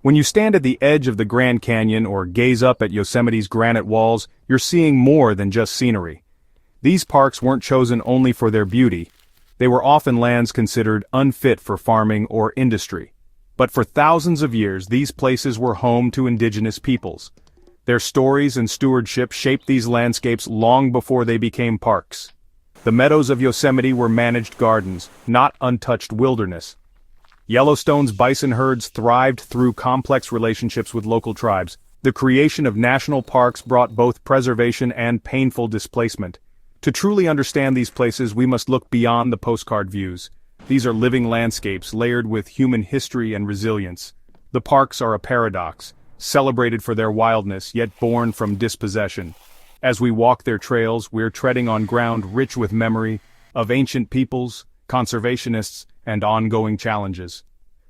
When you stand at the edge of the Grand Canyon or gaze up at Yosemite's granite walls, you're seeing more than just scenery. These parks weren't chosen only for their beauty. They were often lands considered unfit for farming or industry. But for thousands of years, these places were home to indigenous peoples. Their stories and stewardship shaped these landscapes long before they became parks. The meadows of Yosemite were managed gardens, not untouched wilderness. Yellowstone's bison herds thrived through complex relationships with local tribes. The creation of national parks brought both preservation and painful displacement. To truly understand these places, we must look beyond the postcard views. These are living landscapes layered with human history and resilience. The parks are a paradox, celebrated for their wildness, yet born from dispossession. As we walk their trails, we're treading on ground rich with memory of ancient peoples, conservationists, and ongoing challenges.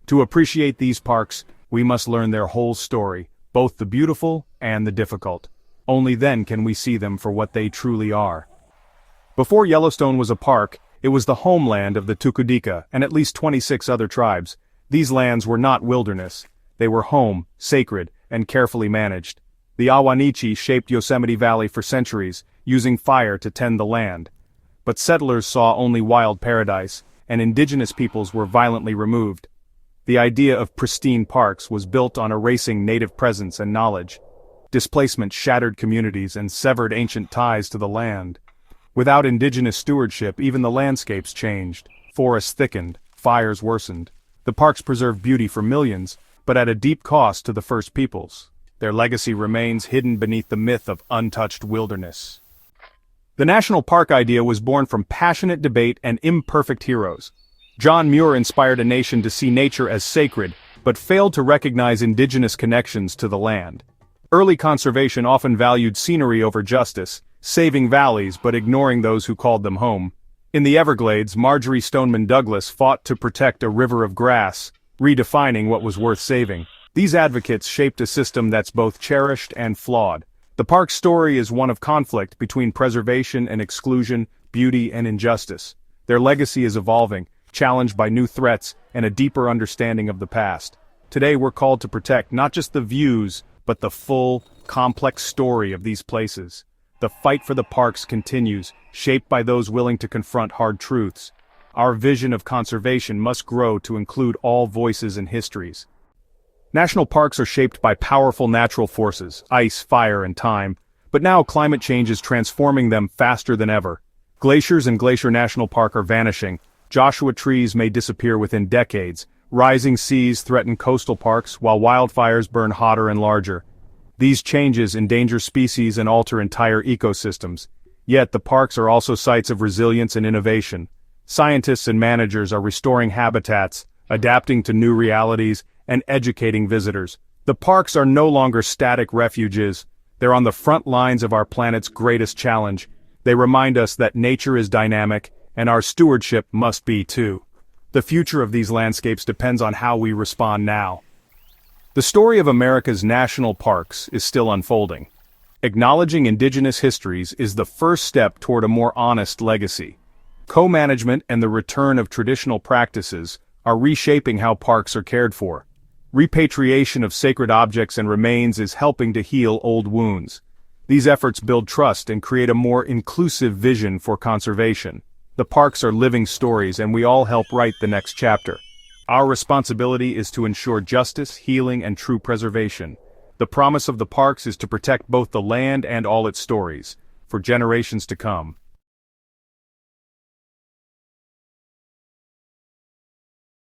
To appreciate these parks, we must learn their whole story, both the beautiful and the difficult. Only then can we see them for what they truly are. Before Yellowstone was a park, it was the homeland of the Tukudika and at least 26 other tribes. These lands were not wilderness. They were home, sacred, and carefully managed. The Ahwahneechee shaped Yosemite Valley for centuries, using fire to tend the land. But settlers saw only wild paradise, and indigenous peoples were violently removed. The idea of pristine parks was built on erasing native presence and knowledge. Displacement shattered communities and severed ancient ties to the land. Without indigenous stewardship, even the landscapes changed. Forests thickened, fires worsened. The parks preserved beauty for millions, but at a deep cost to the first peoples. Their legacy remains hidden beneath the myth of untouched wilderness. The national park idea was born from passionate debate and imperfect heroes. John Muir inspired a nation to see nature as sacred, but failed to recognize indigenous connections to the land. Early conservation often valued scenery over justice, saving valleys but ignoring those who called them home. In the Everglades, Marjorie Stoneman Douglas fought to protect a river of grass, redefining what was worth saving. These advocates shaped a system that's both cherished and flawed. The park's story is one of conflict between preservation and exclusion, beauty and injustice. Their legacy is evolving, challenged by new threats and a deeper understanding of the past. Today we're called to protect not just the views, but the full, complex story of these places. The fight for the parks continues, shaped by those willing to confront hard truths. Our vision of conservation must grow to include all voices and histories. National parks are shaped by powerful natural forces, ice, fire, and time, but now climate change is transforming them faster than ever. Glaciers in Glacier National Park are vanishing. Joshua trees may disappear within decades. Rising seas threaten coastal parks, while wildfires burn hotter and larger. These changes endanger species and alter entire ecosystems. Yet the parks are also sites of resilience and innovation. Scientists and managers are restoring habitats, adapting to new realities, and educating visitors. The parks are no longer static refuges. They're on the front lines of our planet's greatest challenge. They remind us that nature is dynamic, and our stewardship must be too. The future of these landscapes depends on how we respond now. The story of America's national parks is still unfolding. Acknowledging indigenous histories is the first step toward a more honest legacy. Co-management and the return of traditional practices are reshaping how parks are cared for. Repatriation of sacred objects and remains is helping to heal old wounds. These efforts build trust and create a more inclusive vision for conservation. The parks are living stories, and we all help write the next chapter. Our responsibility is to ensure justice, healing, and true preservation. The promise of the parks is to protect both the land and all its stories, for generations to come.